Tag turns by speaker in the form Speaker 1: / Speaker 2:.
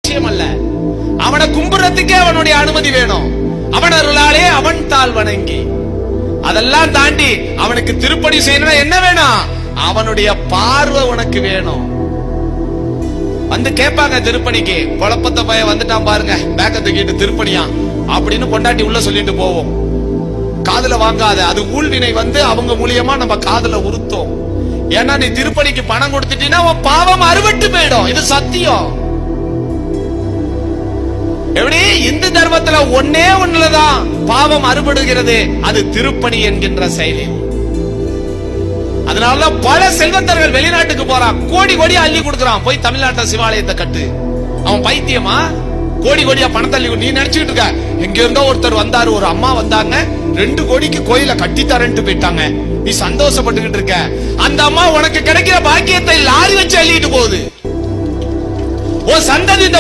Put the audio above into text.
Speaker 1: நிச்சயம் அல்ல. அவனை கும்புறதுக்கே அவனுடைய அனுமதி வேணும். அவன் அருளாலே அவன் தாள் வணங்கி, அதெல்லாம் தாண்டி அவனுக்கு திருப்பணி செய்யணும் என்ன வேணும்? அவனுடைய பார்வை உனக்கு வேணும். வந்து கேட்பாங்க திருப்பணிக்கு, குழப்பத்த பையன் வந்துட்டான் பாருங்க, பேக்க தூக்கிட்டு திருப்பணியா அப்படின்னு பொண்டாட்டி உள்ள சொல்லிட்டு போவோம். காதுல வாங்காத, அது ஊழ்வினை வந்து அவங்க மூலியமா நம்ம காதுல உறுத்தோம். ஏன்னா நீ திருப்பணிக்கு பணம் கொடுத்துட்டீங்கன்னா உன் பாவம் அறுபட்டு போயிடும். இது சத்தியம். எப்படி இந்து தர்மத்துல ஒன்னே ஒண்ணுலதான் பாவம் அறுபடுகிறது, அது திருப்பணி என்கின்ற செயலில். அதனாலதான் பல செல்வந்தர்கள் வெளிநாட்டுக்கு போறான், கோடி கோடியா அள்ளி கொடுக்கறான். போய் தமிழ்நாட்டுல சிவாலயத்தை கட்டு. அவன் பைத்தியமா? கோடி கோடியா பணத்தை அள்ளி. நீ நினைச்சுக்கிட்டு இருக்க, எங்க இருந்தோ ஒருத்தர் வந்தாரு, ஒரு அம்மா வந்தாங்க, 2 கோடிக்கு கோயில கட்டித்தாரன்ட்டு போயிட்டாங்க. நீ சந்தோஷப்பட்டுக்கிட்டு இருக்க. அந்த அம்மா உனக்கு கிடைக்கிற பாக்கியத்தை லாரி வச்சு அள்ளிட்டு போகுது. ஓ சந்ததி இந்த